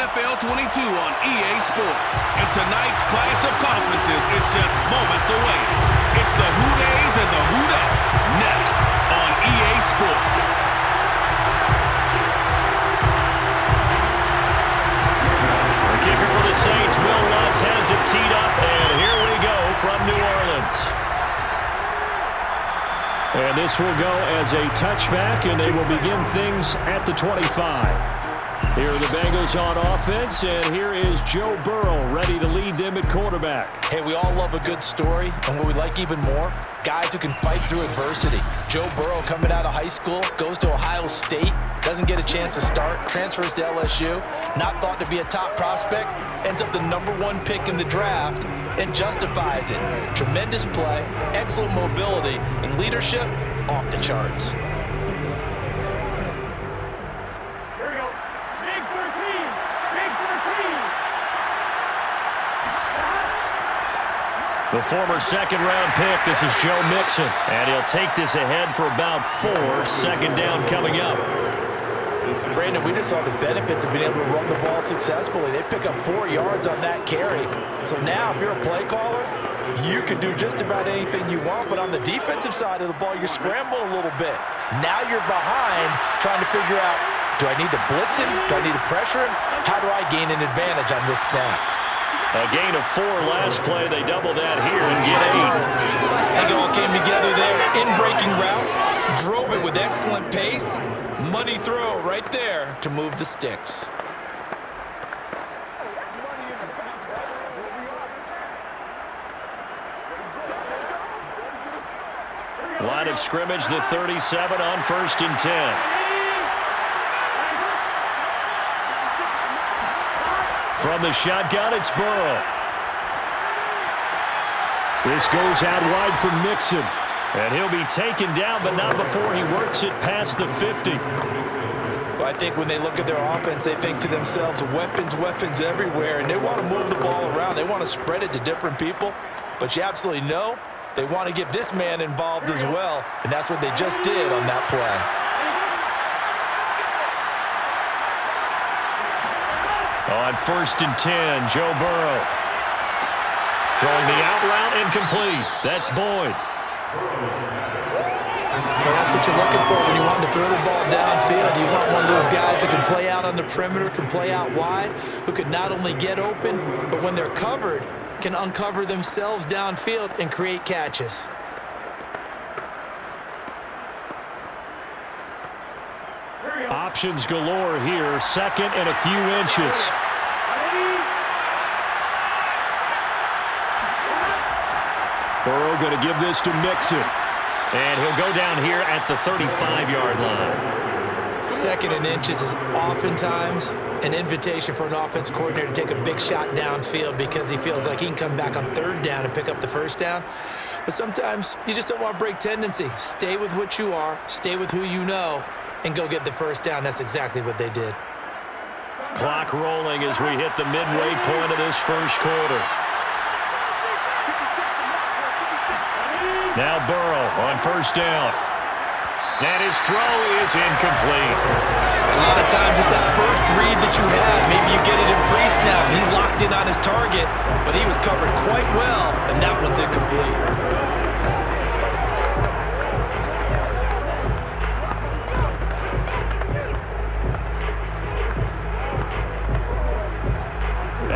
NFL 22 on EA Sports. And tonight's clash of conferences is just moments away. It's the Who Days and the Who Dats next on EA Sports. The kicker for the Saints, Will Lutz, has it teed up, and here we go from New Orleans. And this will go as a touchback, and they will begin things at the 25. Here are the Bengals on offense, and here is Joe Burrow ready to lead them at quarterback. Hey, we all love a good story, and what we like even more, guys who can fight through adversity. Joe Burrow coming out of high school, goes to Ohio State, doesn't get a chance to start, transfers to LSU, not thought to be a top prospect, ends up the #1 pick in the draft, and justifies it. Tremendous play, excellent mobility, and leadership off the charts. The former second-round pick, this is Joe Mixon, and he'll take this ahead for about 4, second down coming up. Brandon, we just saw the benefits of being able to run the ball successfully. They pick up 4 yards on that carry. So now, if you're a play caller, you can do just about anything you want, but on the defensive side of the ball, you're scrambling a little bit. Now you're behind trying to figure out, do I need to blitz him? Do I need to pressure him? How do I gain an advantage on this snap? A gain of 4 last play. They double that here and get 8. I think it all came together there. In-breaking route. Drove it with excellent pace. Money throw right there to move the sticks. Line of scrimmage, the 37 on 1st and 10. From the shotgun, it's Burrow. This goes out wide for Mixon. And he'll be taken down, but not before he works it past the 50. Well, I think when they look at their offense, they think to themselves, weapons, weapons everywhere, and they want to move the ball around. They want to spread it to different people. But you absolutely know they want to get this man involved as well, and that's what they just did on that play. On 1st and 10, Joe Burrow. Throwing the out route incomplete. That's Boyd. Well, that's what you're looking for when you want to throw the ball downfield. You want one of those guys who can play out on the perimeter, can play out wide, who can not only get open, but when they're covered, can uncover themselves downfield and create catches. Options galore here. 2nd and a few inches. Burrow going to give this to Mixon. And he'll go down here at the 35-yard line. 2nd and inches is oftentimes an invitation for an offense coordinator to take a big shot downfield because he feels like he can come back on 3rd down and pick up the 1st down. But sometimes you just don't want to break tendency. Stay with what you are, stay with who you know, and go get the 1st down. That's exactly what they did. Clock rolling as we hit the midway point of this 1st quarter. Now Burrow on 1st down. And his throw is incomplete. A lot of times it's that first read that you have. Maybe you get it in pre-snap. He locked in on his target, but he was covered quite well, and that one's incomplete.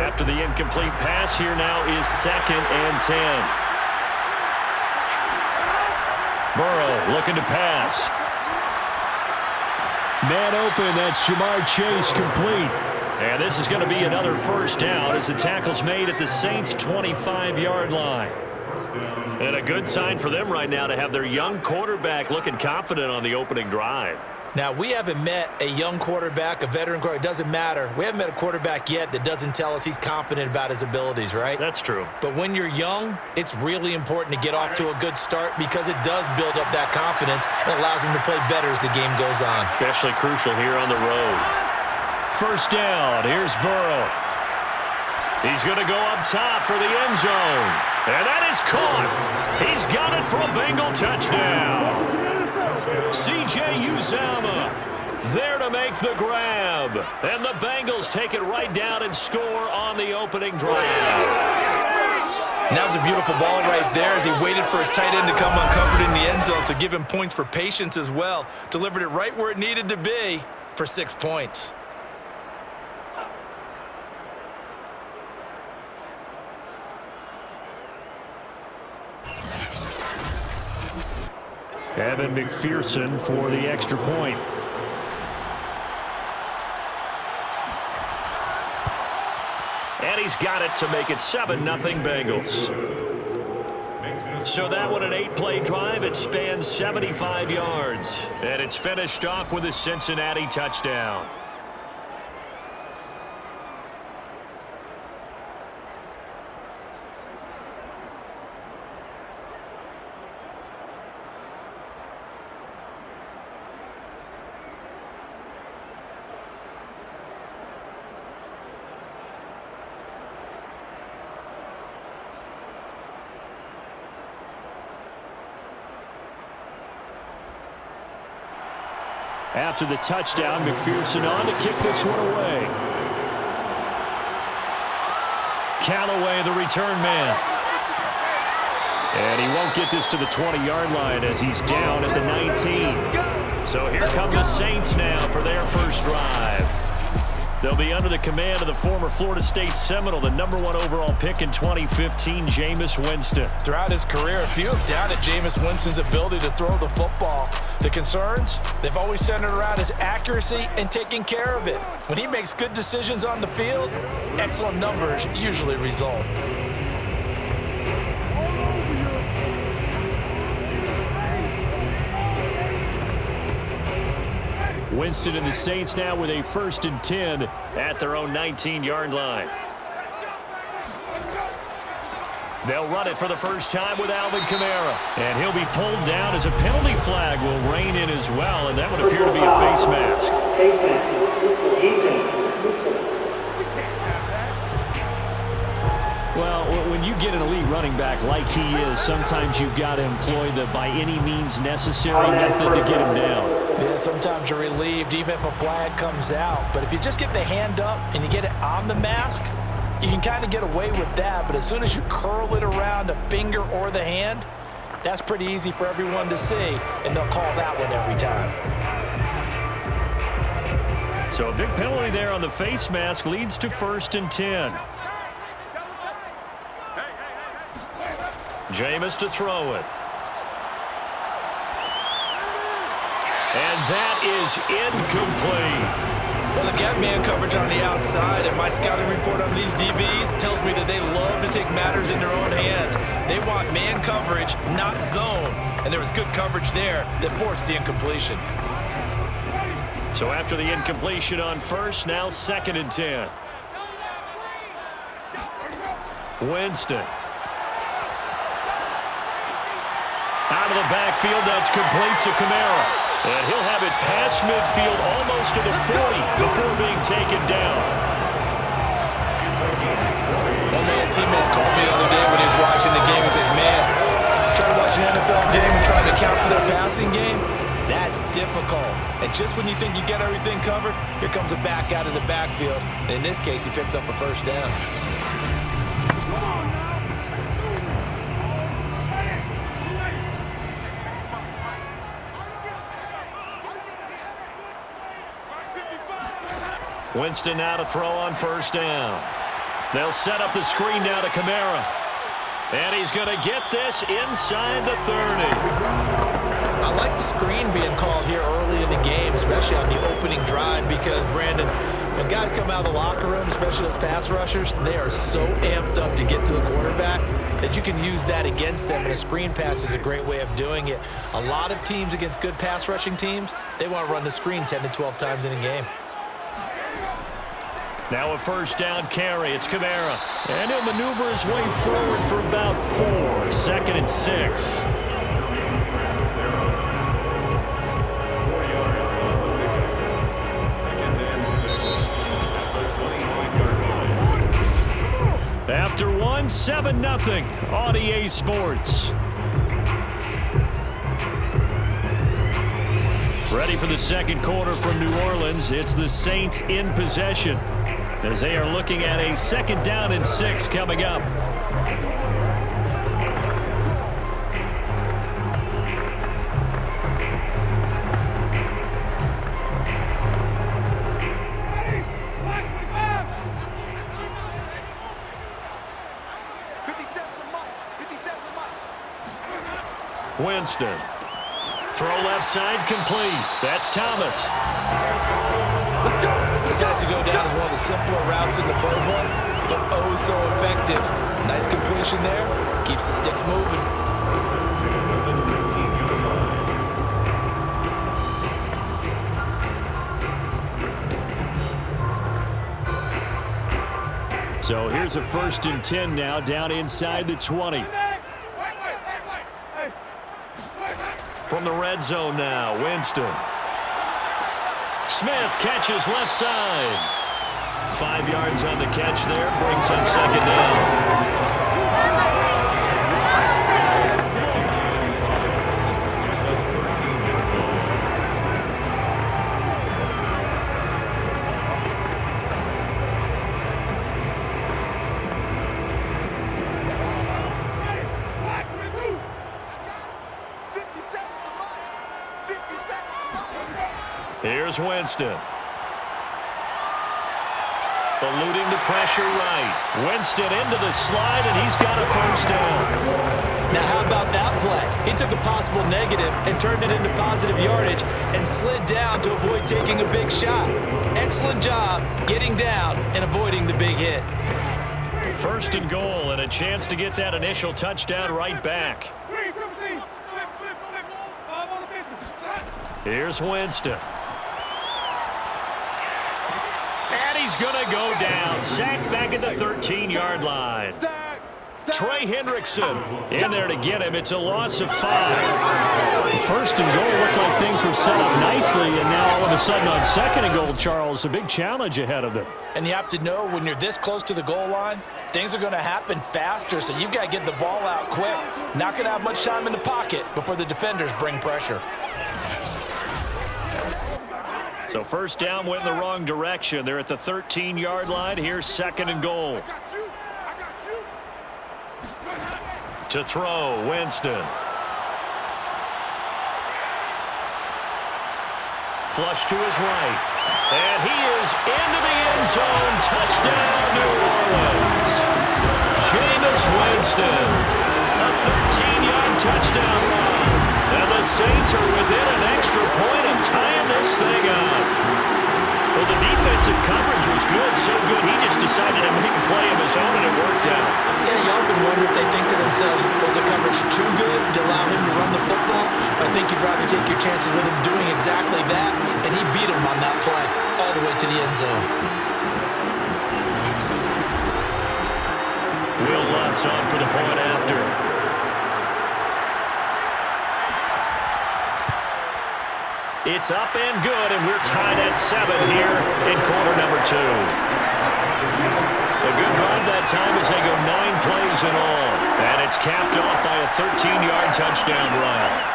After the incomplete pass, here now is 2nd and 10. Burrow looking to pass. Man open, that's Jamar Chase complete. And this is going to be another 1st down as the tackle's made at the Saints' 25-yard line. And a good sign for them right now to have their young quarterback looking confident on the opening drive. Now, we haven't met a young quarterback, a veteran quarterback. It doesn't matter. We haven't met a quarterback yet that doesn't tell us he's confident about his abilities, right? That's true. But when you're young, it's really important to get off to a good start because it does build up that confidence and allows him to play better as the game goes on. Especially crucial here on the road. 1st down. Here's Burrow. He's going to go up top for the end zone. And that is caught. He's got it for a Bengal touchdown. C.J. Uzomah There to make the grab. And the Bengals take it right down and score on the opening drive. And that was a beautiful ball right there as he waited for his tight end to come uncovered in the end zone, so give him points for patience as well. Delivered it right where it needed to be for 6 points. Evan McPherson for the extra point. And he's got it to make it 7-0 Bengals. So that one an 8-play drive. It spans 75 yards. And it's finished off with a Cincinnati touchdown. After the touchdown, McPherson on to kick this one away. Callaway, the return man. And he won't get this to the 20-yard line as he's down at the 19. So here come the Saints now for their first drive. They'll be under the command of the former Florida State Seminole, the #1 overall pick in 2015, Jameis Winston. Throughout his career, a few have doubted Jameis Winston's ability to throw the football. The concerns, they've always centered around his accuracy and taking care of it. When he makes good decisions on the field, excellent numbers usually result. Winston and the Saints now with a 1st and 10 at their own 19-yard line. They'll run it for the first time with Alvin Kamara. And he'll be pulled down as a penalty flag will rein in as well, and that would appear to be a face mask. Well, when you get an elite running back like he is, sometimes you've got to employ the by any means necessary method to get him down. Yeah, sometimes you're relieved even if a flag comes out. But if you just get the hand up and you get it on the mask, you can kind of get away with that. But as soon as you curl it around a finger or the hand, that's pretty easy for everyone to see, and they'll call that one every time. So a big penalty there on the face mask leads to 1st and 10. Jameis to throw it. And that is incomplete. Well, they've got man coverage on the outside, and my scouting report on these DBs tells me that they love to take matters in their own hands. They want man coverage, not zone. And there was good coverage there that forced the incompletion. So after the incompletion on 1st, now 2nd and 10. Winston. Out of the backfield, that's complete to Kamara. And he'll have it past midfield almost to the 40 before being taken down. One of my old teammates called me the other day when he was watching the game. He said, man, trying to watch an NFL game and trying to account for their passing game, that's difficult. And just when you think you get everything covered, here comes a back out of the backfield. And in this case, he picks up a 1st down. Winston now to throw on 1st down. They'll set up the screen now to Kamara. And he's going to get this inside the 30. I like the screen being called here early in the game, especially on the opening drive, because, Brandon, when guys come out of the locker room, especially those pass rushers, they are so amped up to get to the quarterback that you can use that against them, and a screen pass is a great way of doing it. A lot of teams against good pass rushing teams, they want to run the screen 10 to 12 times in a game. Now a 1st down carry. It's Kamara. And he'll maneuver his way forward for about 4. 2nd and 6. After 1, 7-0 on EA Sports. Ready for the second quarter from New Orleans. It's the Saints in possession as they are looking at a 2nd down and 6 coming up. Winston. Throw left side complete. That's Thomas. This has to go down as one of the simpler routes in the playbook, but oh so effective. Nice completion there. Keeps the sticks moving. So here's a 1st and 10 now, down inside the 20. From the red zone now, Winston. Smith catches left side. 5 yards on the catch there, brings up 2nd down. Here's Winston. Eluding the pressure right. Winston into the slide, and he's got a 1st down. Now, how about that play? He took a possible negative and turned it into positive yardage and slid down to avoid taking a big shot. Excellent job getting down and avoiding the big hit. 1st and goal, and a chance to get that initial touchdown right back. Here's Winston. He's going to go down. Sacked back at the 13-yard line. Trey Hendrickson in there to get him. It's a loss of 5. 1st and goal looked like things were set up nicely, and now all of a sudden on 2nd and goal, Charles, a big challenge ahead of them. And you have to know when you're this close to the goal line, things are going to happen faster, so you've got to get the ball out quick. Not going to have much time in the pocket before the defenders bring pressure. So 1st down went in the wrong direction. They're at the 13-yard line. Here's 2nd and goal. To throw, Winston. Flush to his right. And he is into the end zone. Touchdown, New Orleans. Jameis Winston. A 13-yard touchdown run. And the Saints are within an extra point of tying this thing up. Well, the defensive coverage was good, so good he just decided to make a play of his own, and it worked out. Yeah, you often wonder if they think to themselves, was the coverage too good to allow him to run the football? I think you'd rather take your chances with him doing exactly that, and he beat him on that play all the way to the end zone. Will Lutz on for the point after. It's up and good, and we're tied at 7 here in quarter number 2. A good drive that time as they go 9 plays in all. And it's capped off by a 13-yard touchdown run.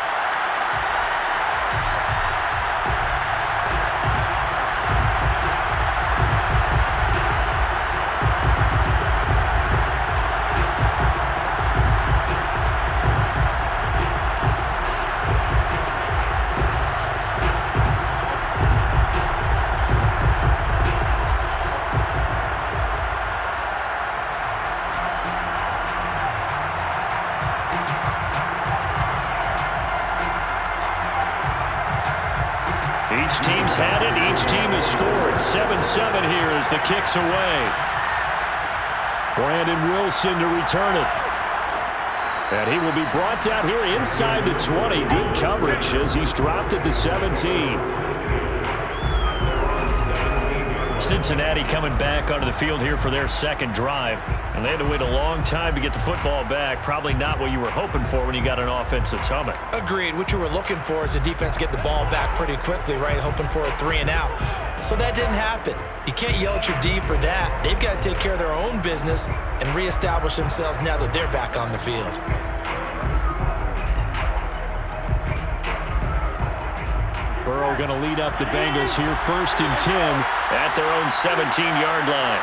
Each team's had it. Each team has scored. 7-7 here as the kick's away. Brandon Wilson to return it. And he will be brought down here inside the 20. Good coverage as he's dropped at the 17. Cincinnati coming back onto the field here for their second drive. And they had to wait a long time to get the football back. Probably not what you were hoping for when you got an offense that's humming. Agreed. What you were looking for is the defense get the ball back pretty quickly, right? Hoping for a 3-and-out. So that didn't happen. You can't yell at your D for that. They've got to take care of their own business and reestablish themselves now that they're back on the field. Burrow going to lead up the Bengals here, 1st and 10. At their own 17-yard line.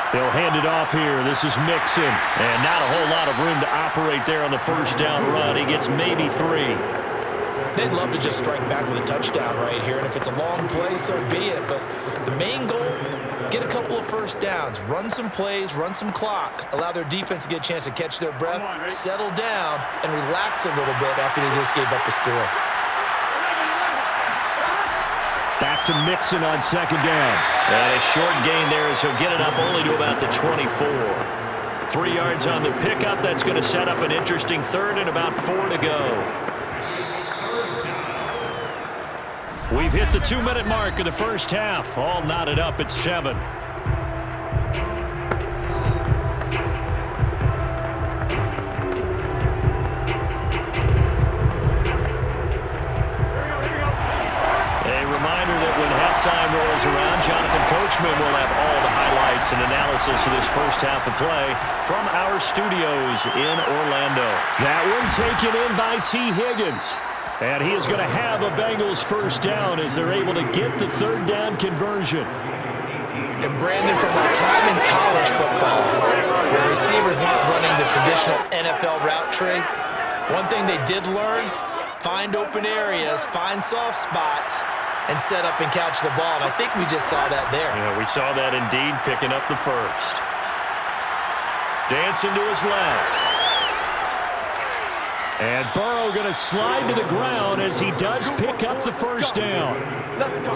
They'll hand it off here. This is Mixon. And not a whole lot of room to operate there on the first down run. He gets maybe 3. They'd love to just strike back with a touchdown right here, and if it's a long play, so be it. But the main goal, get a couple of first downs, run some plays, run some clock, allow their defense to get a chance to catch their breath, settle down, and relax a little bit after they just gave up a score. Back to Mixon on 2nd down. And a short gain there as he'll get it up only to about the 24. 3 yards on the pickup. That's going to set up an interesting 3rd and about 4 to go. We've hit the 2-minute mark of the first half. All knotted up at 7. Halftime rolls around. Jonathan Coachman will have all the highlights and analysis of this first half of play from our studios in Orlando. That one taken in by T. Higgins. And he is going to have a Bengals first down as they're able to get the 3rd down conversion. And Brandon, from our time in college football, where receivers weren't running the traditional NFL route tree, one thing they did learn, find open areas, find soft spots, and set up and catch the ball. And I think we just saw that there. Yeah, we saw that indeed, picking up the first. Dancing to his left. And Burrow going to slide to the ground as he does pick up the first down. Let's go.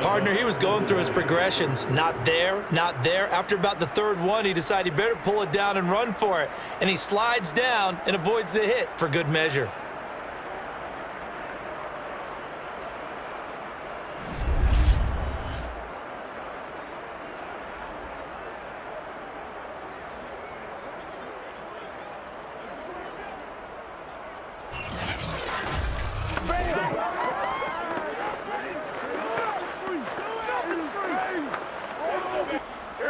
Partner, he was going through his progressions. Not there, not there. After about the 3rd one, he decided he better pull it down and run for it. And he slides down and avoids the hit for good measure.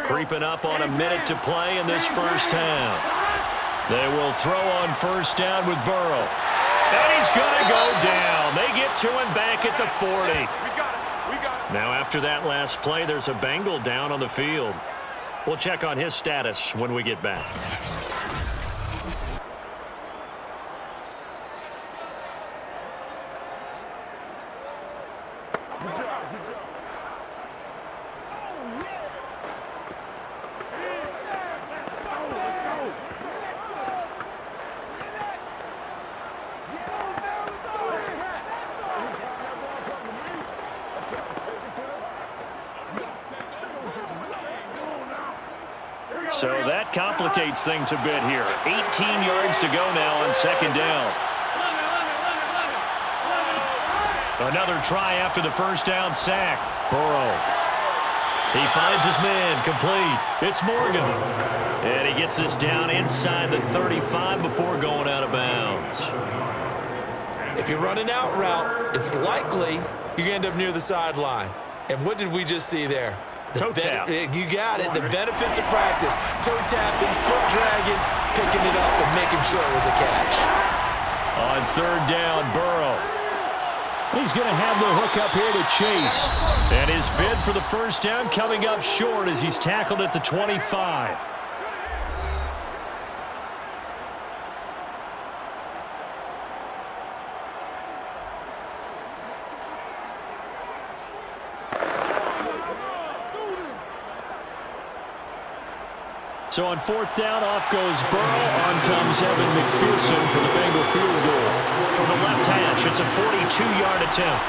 Creeping up on a minute to play in this first half. They will throw on first down with Burrow. And he's going to go down. They get to him back at the 40. Now after that last play, there's a Bengal down on the field. We'll check on his status when we get back. So that complicates things a bit here. 18 yards to go now on 2nd down. Another try after the first down sack. Burrow. He finds his man, complete. It's Morgan. And he gets this down inside the 35 before going out of bounds. If you're running out route, it's likely you're going to end up near the sideline. And what did we just see there? Toe tap. You got it. The benefits of practice. Toe tapping, foot dragging, picking it up, and making sure it was a catch. On 3rd down, Burrow. He's going to have the hook up here to Chase. And his bid for the first down coming up short as he's tackled at the 25. So on 4th down, off goes Burrow. On comes Evan McPherson for the Bengal field goal. From the left hash, it's a 42-yard attempt.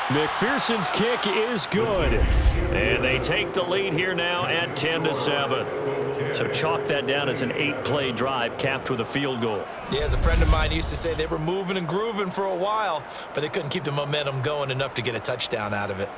McPherson's kick is good. And they take the lead here now at 10-7. So chalk that down as an 8-play drive capped with a field goal. Yeah, as a friend of mine used to say, they were moving and grooving for a while, but they couldn't keep the momentum going enough to get a touchdown out of it.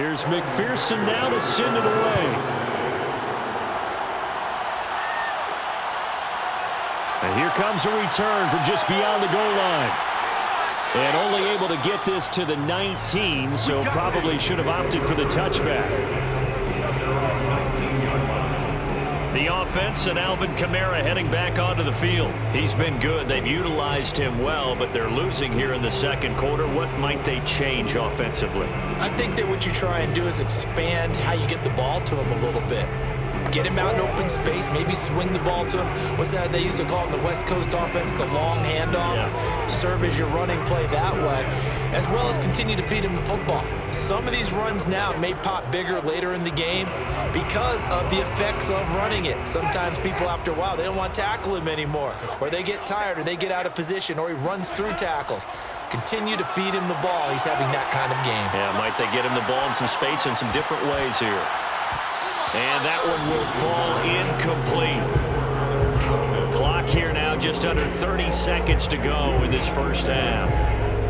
Here's McPherson now to send it away. And here comes a return from just beyond the goal line. And only able to get this to the 19, so probably should have opted for the touchback. The offense and Alvin Kamara heading back onto the field. He's been good. They've utilized him well, but they're losing here in the second quarter. What might they change offensively? I think that what you try and do is expand how you get the ball to him a little bit. Get him out in open space, maybe swing the ball to him. What's that they used to call in the West Coast offense, the long handoff? Yeah. Serve as your running play that way, as well as continue to feed him the football. Some of these runs now may pop bigger later in the game because of the effects of running it. Sometimes people, after a while, they don't want to tackle him anymore, or they get tired, or they get out of position, or he runs through tackles. Continue to feed him the ball. He's having that kind of game. Yeah, might they get him the ball in some space in some different ways here. And that one will fall incomplete. Clock here now, just under 30 seconds to go in this first half.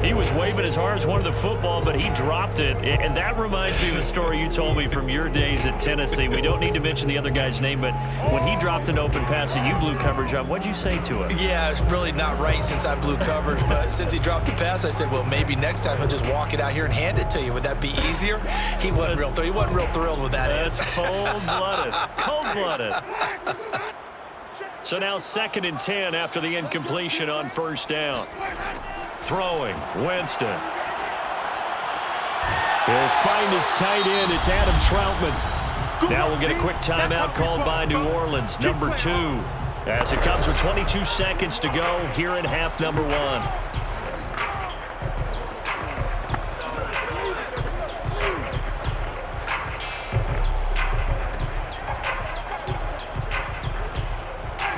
He was waving his arms, wanted the football, but he dropped it. And that reminds me of the story you told me from your days at Tennessee. We don't need to mention the other guy's name, but when he dropped an open pass and you blew coverage on, what'd you say to him? Yeah, it's really not right since I blew coverage, but since he dropped the pass, I said, well, maybe next time he'll just walk it out here and hand it to you. Would that be easier? He wasn't real thrilled with that. That's cold-blooded. Cold-blooded. So now 2nd and 10 after the incompletion on first down. Throwing, Winston. He'll find his tight end. It's Adam Troutman. Now we'll get a quick timeout called by New Orleans, number 2. As it comes with 22 seconds to go here in half number 1.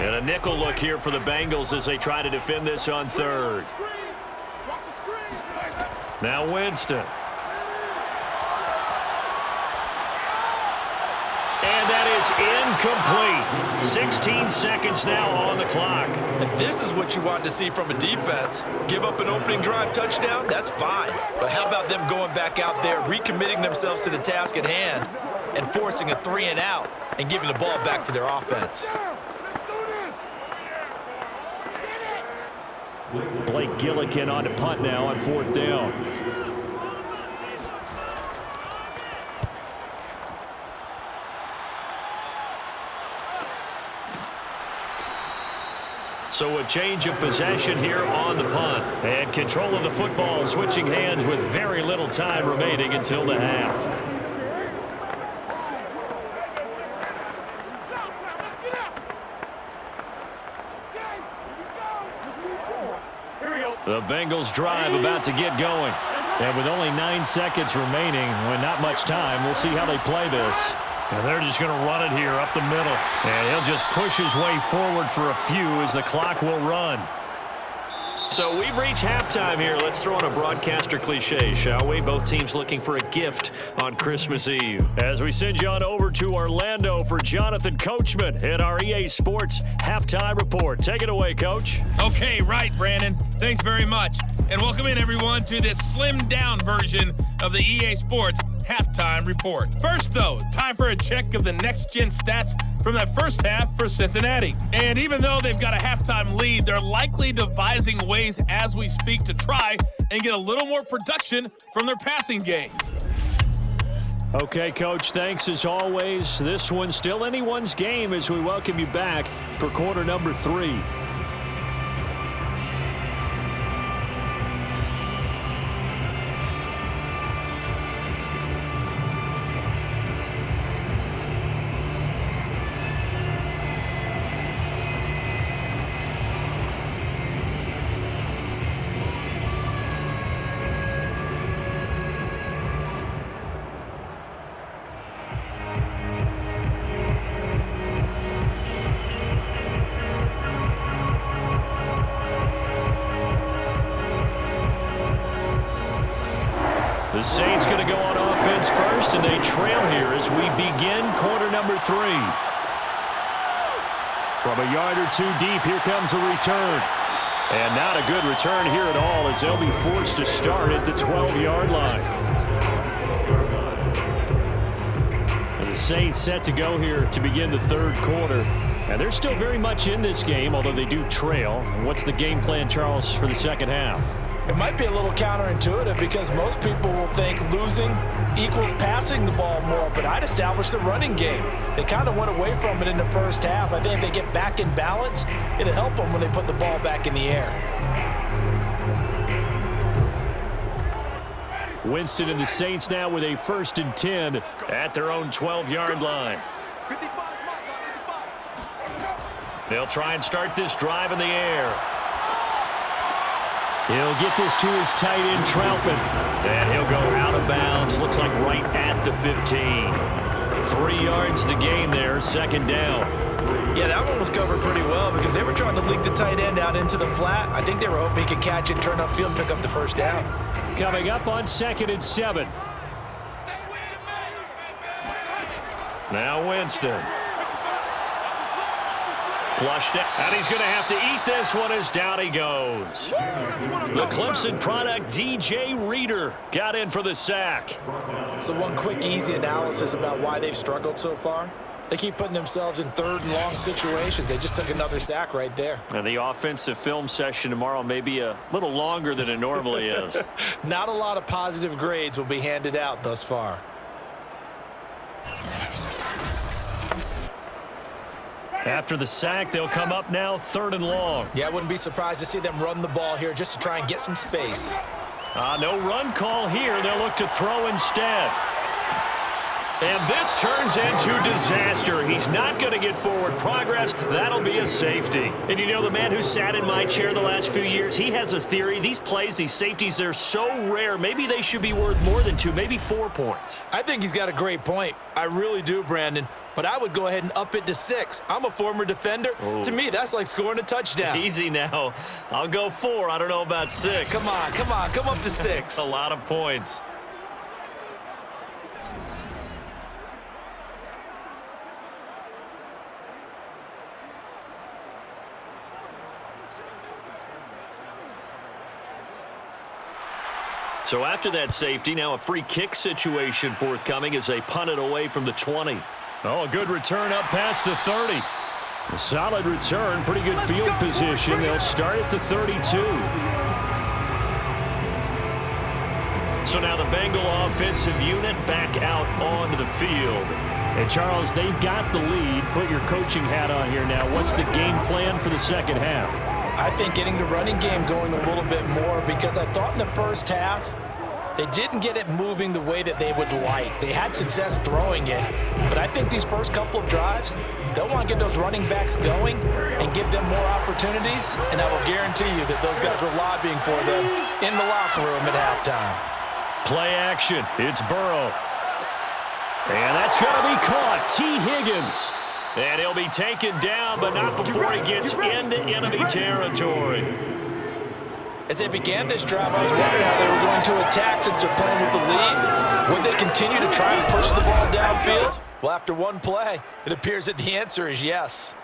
And a nickel look here for the Bengals as they try to defend this on 3rd. Now Winston. And that is incomplete. 16 seconds now on the clock. And this is what you want to see from a defense. Give up an opening drive touchdown, that's fine. But how about them going back out there, recommitting themselves to the task at hand, and forcing a 3 and out, and giving the ball back to their offense. Blake Gillikin on to punt now on 4th down. So a change of possession here on the punt. And control of the football switching hands with very little time remaining until the half. The Bengals drive about to get going. And with only 9 seconds remaining, when not much time, we'll see how they play this. And they're just going to run it here up the middle. And he'll just push his way forward for a few as the clock will run. So we've reached halftime here. Let's throw in a broadcaster cliche, shall we? Both teams looking for a gift on Christmas Eve. As we send you on over to Orlando for Jonathan Coachman at our EA Sports Halftime Report. Take it away, Coach. Okay, right, Brandon. Thanks very much. And welcome in, everyone, to this slimmed-down version of the EA Sports Halftime Report. First, though, time for a check of the next-gen stats from that first half for Cincinnati. And even though they've got a halftime lead, they're likely devising ways as we speak to try and get a little more production from their passing game. Okay, Coach, thanks as always. This one's still anyone's game as we welcome you back for quarter number 3. The Saints going to go on offense first, and they trail here as we begin quarter number 3. From a yard or two deep, here comes a return. And not a good return here at all as they'll be forced to start at the 12-yard line. Saints set to go here to begin the third quarter. And they're still very much in this game, although they do trail. What's the game plan, Charles, for the second half? It might be a little counterintuitive because most people will think losing equals passing the ball more, but I'd establish the running game. They kind of went away from it in the first half. I think if they get back in balance, it'll help them when they put the ball back in the air. Winston and the Saints now with a 1st and 10 at their own 12-yard line. They'll try and start this drive in the air. He'll get this to his tight end, Troutman. And he'll go out of bounds. Looks like right at the 15. 3 yards the gain there, 2nd down. Yeah, that one was covered pretty well because they were trying to leak the tight end out into the flat. I think they were hoping he could catch it, turn upfield, and pick up the 1st down. Coming up on 2nd and 7. Now Winston. Flushed it, and he's going to have to eat this one as down he goes. The Clemson product, DJ Reader, got in for the sack. So one quick, easy analysis about why they've struggled so far. They keep putting themselves in 3rd and long situations. They just took another sack right there. And the offensive film session tomorrow may be a little longer than it normally is. Not a lot of positive grades will be handed out thus far. After the sack, they'll come up now 3rd and long. Yeah, I wouldn't be surprised to see them run the ball here just to try and get some space. No run call here. They'll look to throw instead. And this turns into disaster. He's not going to get forward progress. That'll be a safety. And you know, the man who sat in my chair the last few years, he has a theory. These plays, these safeties, they're so rare. Maybe they should be worth more than 2, maybe 4 points. I think he's got a great point. I really do, Brandon. But I would go ahead and up it to 6. I'm a former defender. Oh. To me, that's like scoring a touchdown. Easy now. I'll go 4. I don't know about 6. Come on. Come up to 6. A lot of points. So after that safety, now a free kick situation forthcoming as they punt it away from the 20. Oh, a good return up past the 30. A solid return, pretty good field position. They'll start at the 32. So now the Bengal offensive unit back out onto the field. And Charles, they've got the lead. Put your coaching hat on here now. What's the game plan for the second half? I think getting the running game going a little bit more because I thought in the first half they didn't get it moving the way that they would like. They had success throwing it, but I think these first couple of drives, they'll want to get those running backs going and give them more opportunities, and I will guarantee you that those guys were lobbying for them in the locker room at halftime. Play action. It's Burrow. And that's going to be caught. T. Higgins. And he'll be taken down, but not before he gets into enemy territory. As they began this drive, I was wondering how they were going to attack since they're playing with the lead. Would they continue to try and push the ball downfield? Well, after one play, it appears that the answer is yes.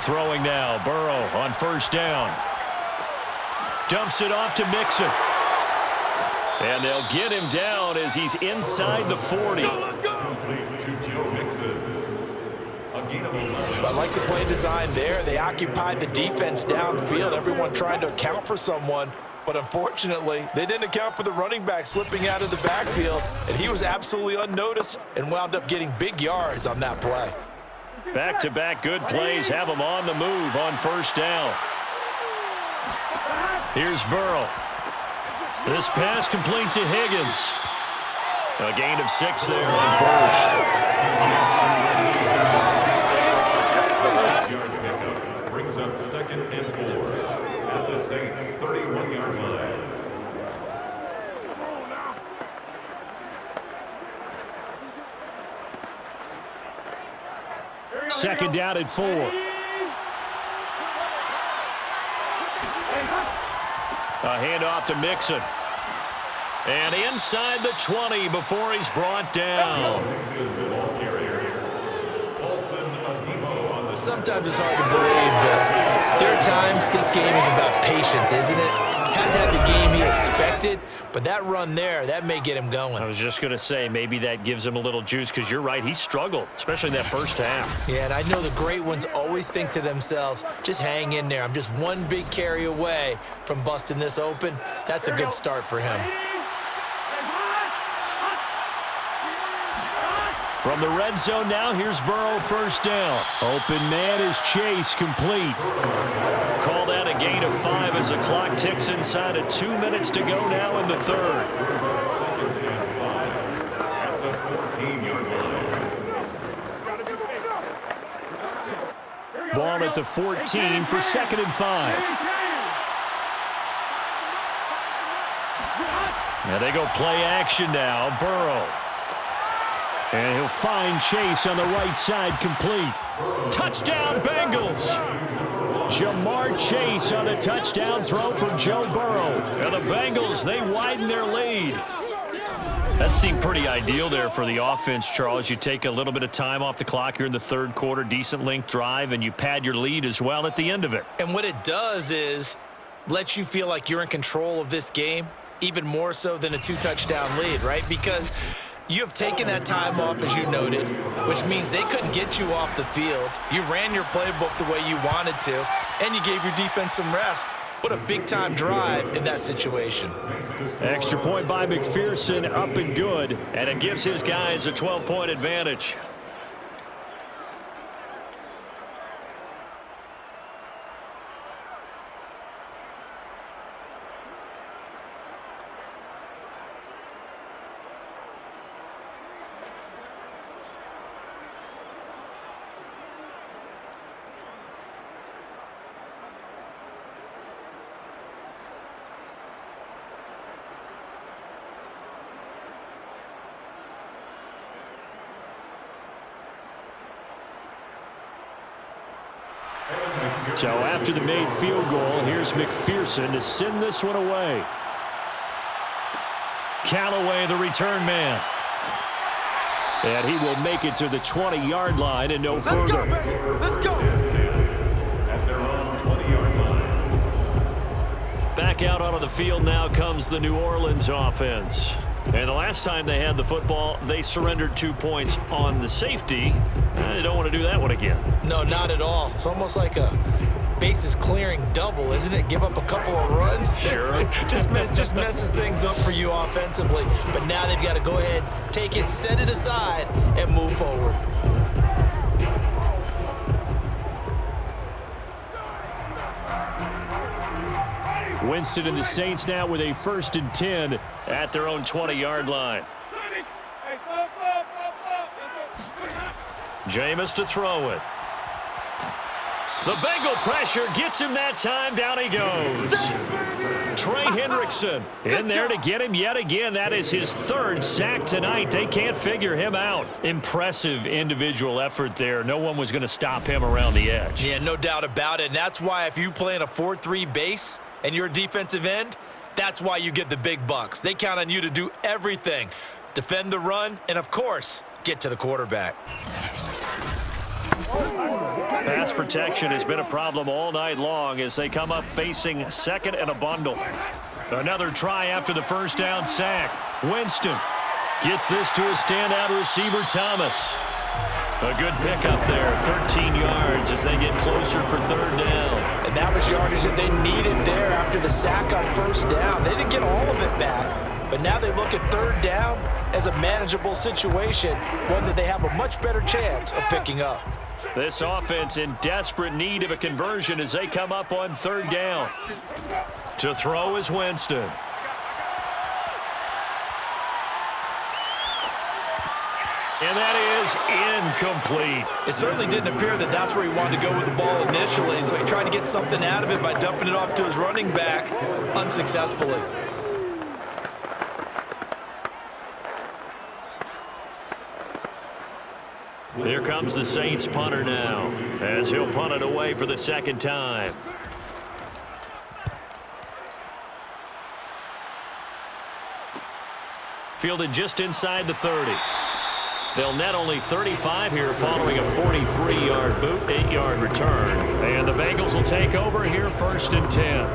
Throwing now, Burrow on 1st down. Dumps it off to Mixon. And they'll get him down as he's inside the 40. I like the play design there. They occupied the defense downfield, everyone trying to account for someone. But unfortunately, they didn't account for the running back slipping out of the backfield, and he was absolutely unnoticed and wound up getting big yards on that play. Back-to-back good plays have him on the move on 1st down. Here's Burrow. This pass complete to Higgins. A gain of 6 there on 1st. Yard pickup brings up 2nd and 4 at the Saints' 31-yard line. 2nd down at 4. A handoff to Mixon. And inside the 20 before he's brought down. Sometimes it's hard to believe, but there are times this game is about patience, isn't it? Hasn't had the game he expected, but that run there, that may get him going. I was just going to say, maybe that gives him a little juice, because you're right, he struggled, especially in that first half. Yeah, and I know the great ones always think to themselves, just hang in there. I'm just one big carry away from busting this open. That's a good start for him. From the red zone now, here's Burrow, first down. Open man is Chase, complete. Call that a gain of 5 as the clock ticks inside of 2 minutes to go now in the third. Second and 5 at the 14-yard line. Ball at the 14 for 2nd and 5. Now they go play action now. Burrow. And he'll find Chase on the right side, complete. Touchdown, Bengals! Jamar Chase on a touchdown throw from Joe Burrow. And the Bengals, they widen their lead. That seemed pretty ideal there for the offense, Charles. You take a little bit of time off the clock here in the third quarter, decent length drive, and you pad your lead as well at the end of it. And what it does is let you feel like you're in control of this game, even more so than a 2-touchdown lead, right? Because you have taken that time off, as you noted, which means they couldn't get you off the field. You ran your playbook the way you wanted to, and you gave your defense some rest. What a big-time drive in that situation. Extra point by McPherson, up and good, and it gives his guys a 12-point advantage. So after the made field goal, here's McPherson to send this one away. Callaway, the return man. And he will make it to the 20-yard line and no further. Let's go. At their own 20-yard line. Back out onto the field now comes the New Orleans offense. And the last time they had the football, they surrendered 2 points on the safety. They don't want to do that one again. No, not at all. It's almost like a bases clearing double, isn't it? Give up a couple of runs. Sure. just messes things up for you offensively. But now they've got to go ahead, take it, set it aside, and move forward. Winston and the Saints now with a 1st and 10 at their own 20-yard line. Jameis to throw it. The Bengal pressure gets him that time. Down he goes. Trey Hendrickson in there to get him yet again. That is his 3rd sack tonight. They can't figure him out. Impressive individual effort there. No one was going to stop him around the edge. Yeah, no doubt about it. And that's why if you play in a 4-3 base and you're a defensive end, that's why you get the big bucks. They count on you to do everything. Defend the run and, of course, get to the quarterback. Pass protection has been a problem all night long as they come up facing 2nd and a bundle. Another try after the first down sack. Winston gets this to a standout receiver, Thomas. A good pickup there, 13 yards as they get closer for 3rd down. And that was yardage that they needed there after the sack on 1st down. They didn't get all of it back, but now they look at 3rd down as a manageable situation, one that they have a much better chance of picking up. This offense in desperate need of a conversion as they come up on 3rd down. To throw is Winston. And that is incomplete. It certainly didn't appear that that's where he wanted to go with the ball initially, so he tried to get something out of it by dumping it off to his running back unsuccessfully. Here comes the Saints punter now as he'll punt it away for the 2nd time. Fielded just inside the 30. They'll net only 35 here following a 43-yard boot, 8-yard return. And the Bengals will take over here 1st and 10.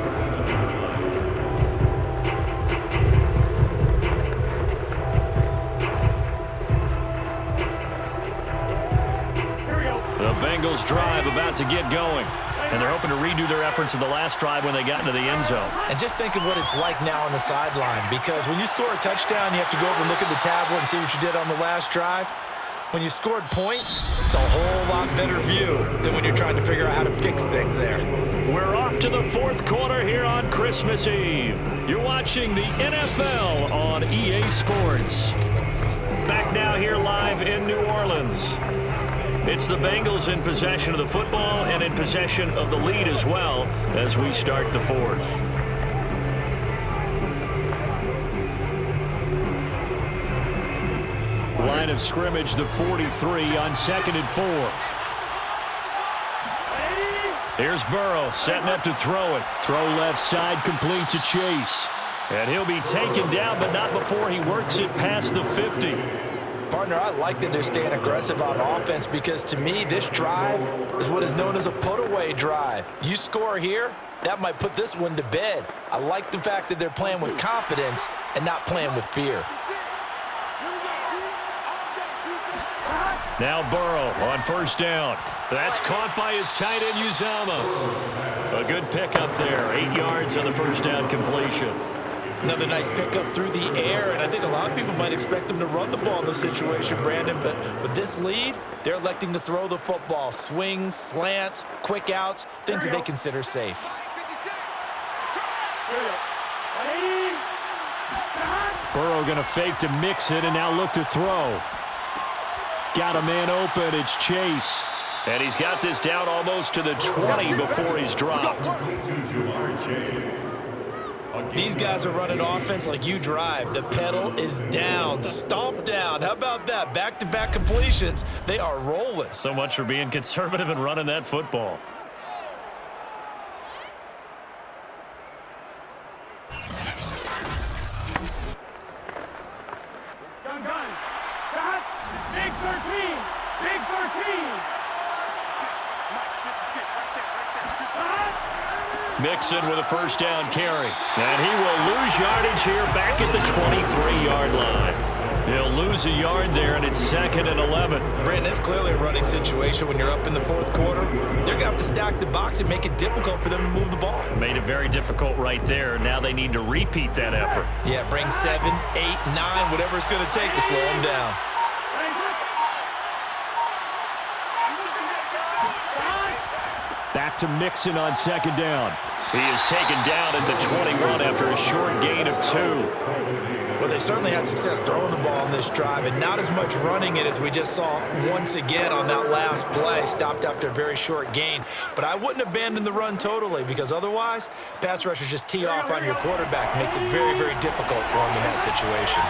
The Bengals drive about to get going. And they're hoping to redo their efforts in the last drive when they got into the end zone. And just think of what it's like now on the sideline, because when you score a touchdown, you have to go over and look at the tablet and see what you did on the last drive. When you scored points, it's a whole lot better view than when you're trying to figure out how to fix things there. We're off to the 4th quarter here on Christmas Eve. You're watching the NFL on EA Sports. Back now here live in New Orleans. It's the Bengals in possession of the football and in possession of the lead as well as we start the 4th. Line of scrimmage, the 43 on 2nd and 4. Here's Burrow setting up to throw it. Throw left side, complete to Chase. And he'll be taken down, but not before he works it past the 50. Partner, I like that they're staying aggressive on offense, because to me, this drive is what is known as a put-away drive. You score here, that might put this one to bed. I like the fact that they're playing with confidence and not playing with fear. Now Burrow on 1st down. That's caught by his tight end, Uzomah. A good pickup there. 8 yards on the 1st down completion. Another nice pickup through the air, and I think a lot of people might expect them to run the ball in this situation, Brandon, but with this lead, they're electing to throw the football. Swings, slants, quick outs, things that they consider safe. Burrow going to fake to mix it and now look to throw. Got a man open. It's Chase. And he's got this down almost to the 20 before he's dropped. These guys are running offense like you drive. The pedal is down, stomp down. How about that? Back-to-back completions. They are rolling. So much for being conservative and running that football. Big 13. Big 13. Mixon with a 1st down carry. And he will lose yardage here back at the 23-yard line. He'll lose a yard there, and it's 2nd and 11. Brandon, it's clearly a running situation when you're up in the 4th quarter. They're going to have to stack the box and make it difficult for them to move the ball. Made it very difficult right there. Now they need to repeat that effort. Yeah, bring 7, 8, 9, whatever it's going to take to slow them down. Back to Mixon on 2nd down. He is taken down at the 21 after a short gain of 2. Well, they certainly had success throwing the ball on this drive, and not as much running it as we just saw once again on that last play. Stopped after a very short gain. But I wouldn't abandon the run totally, because otherwise, pass rushers just tee off on your quarterback. Makes it very, very difficult for him in that situation.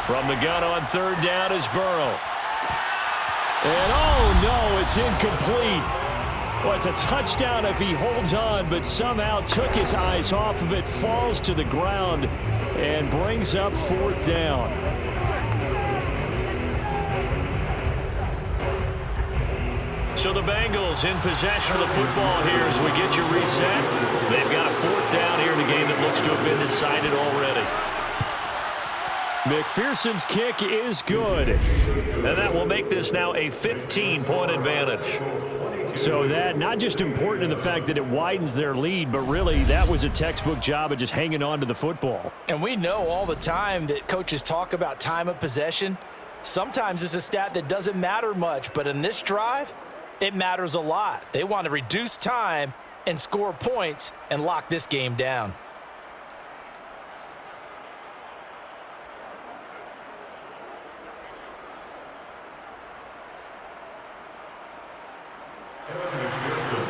From the gun on 3rd down is Burrow. And oh no, it's incomplete. Well, it's a touchdown if he holds on, but somehow took his eyes off of it, falls to the ground, and brings up 4th down. So the Bengals in possession of the football here as we get you reset. They've got a 4th down here in a game that looks to have been decided already. McPherson's kick is good. And that will make this now a 15-point advantage. So that, not just important in the fact that it widens their lead, but really that was a textbook job of just hanging on to the football. And we know all the time that coaches talk about time of possession. Sometimes it's a stat that doesn't matter much, but in this drive, it matters a lot. They want to reduce time and score points and lock this game down.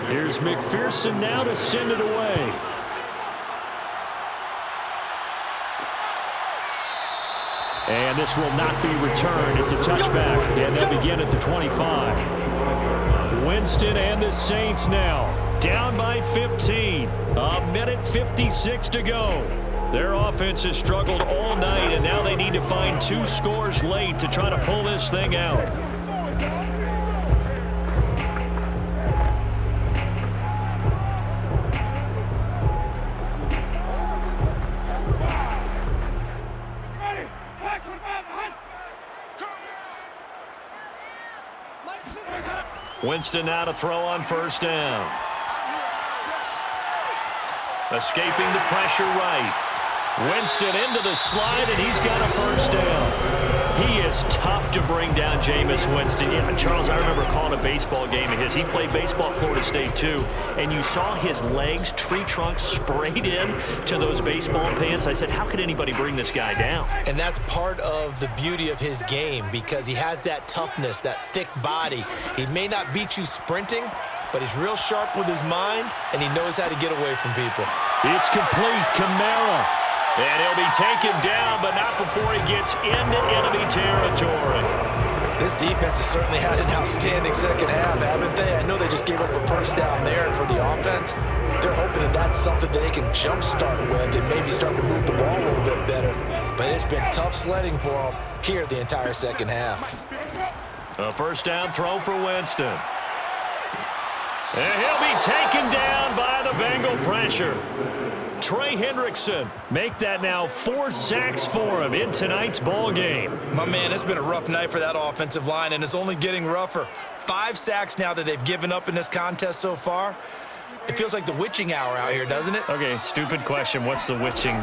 Here's McPherson now to send it away. And this will not be returned. It's a touchback, and they'll begin at the 25. Winston and the Saints now down by 15. 1:56 to go. Their offense has struggled all night, and now they need to find 2 scores late to try to pull this thing out. Winston now to throw on first down. Escaping the pressure right. Winston into the slide, and he's got a first down. He is tough to bring down, Jameis Winston. Yeah, Charles, I remember calling a baseball game of his. He played baseball at Florida State, too, and you saw his legs, tree trunks sprayed in to those baseball pants. I said, how could anybody bring this guy down? And that's part of the beauty of his game because he has that toughness, that thick body. He may not beat you sprinting, but he's real sharp with his mind, and he knows how to get away from people. It's complete. Kamara. And he'll be taken down, but not before he gets into enemy territory. This defense has certainly had an outstanding second half, haven't they? I know they just gave up a first down there, and for the offense, they're hoping that that's something that they can jumpstart with and maybe start to move the ball a little bit better. But it's been tough sledding for them here the entire second half. A first down throw for Winston. And he'll be taken down by the Bengal pressure. Trey Hendrickson make that now 4 sacks for him in tonight's ball game. My man, it's been a rough night for that offensive line, and it's only getting rougher. 5 sacks now that they've given up in this contest so far. It feels like the witching hour out here, doesn't it? Okay, stupid question. What's the witching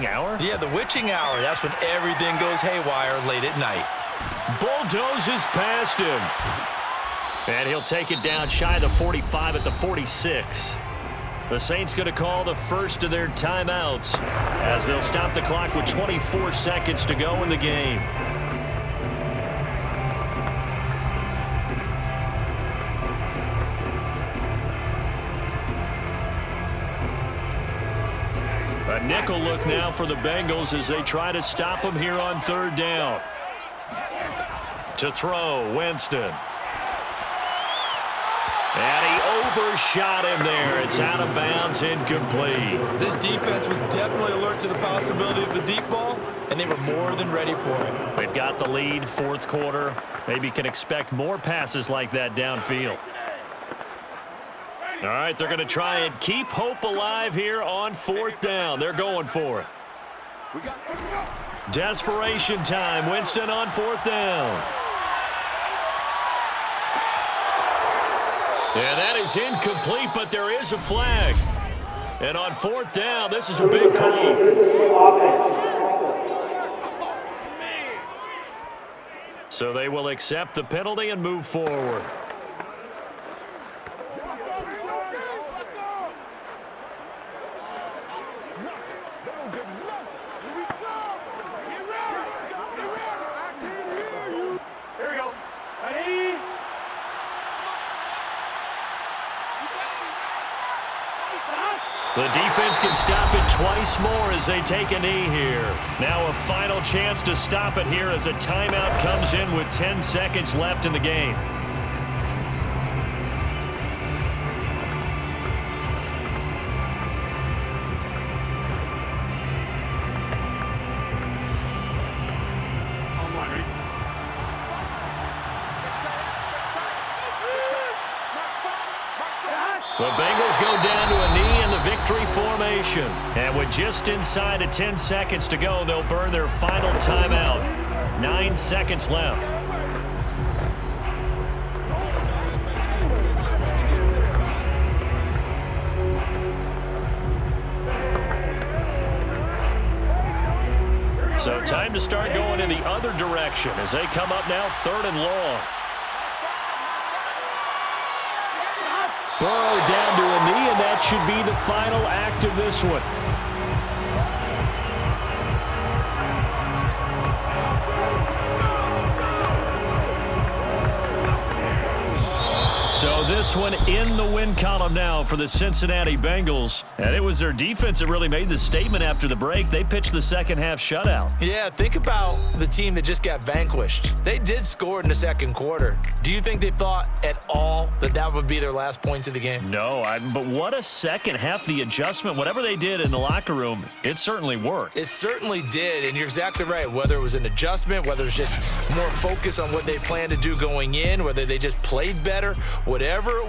hour? Yeah, the witching hour. That's when everything goes haywire late at night. Bulldozes past him. And he'll take it down shy of the 45 at the 46. The Saints going to call the first of their timeouts as they'll stop the clock with 24 seconds to go in the game. A nickel look now for the Bengals as they try to stop them here on third down. To throw, Winston. And he overshot him there. It's out of bounds, incomplete. This defense was definitely alert to the possibility of the deep ball, and they were more than ready for it. They've got the lead, fourth quarter. Maybe can expect more passes like that downfield. All right, they're going to try and keep hope alive here on fourth down. They're going for it. Desperation time. Winston on fourth down. And that is incomplete, but there is a flag. And on fourth down, this is a big call. So they will accept the penalty and move forward. Here we go. Ready? The defense can stop it twice more as they take a knee here. Now a final chance to stop it here as a timeout comes in with 10 seconds left in the game. The Bengals go down to a knee in the victory formation. And with just inside of 10 seconds to go, they'll burn their final timeout. 9 seconds left. So time to start going in the other direction as they come up now third and long. Burrow down to a knee, and that should be the final act of this one. So this one in the win column now for the Cincinnati Bengals. And it was their defense that really made the statement after the break. They pitched the second half shutout. Yeah, think about the team that just got vanquished. They did score in the second quarter. Do you think they thought at all that that would be their last points of the game? No, but what a second half. The adjustment, whatever they did in the locker room, it certainly worked. It certainly did, and you're exactly right. Whether it was an adjustment, whether it's just more focus on what they planned to do going in, whether they just played better, whatever it was.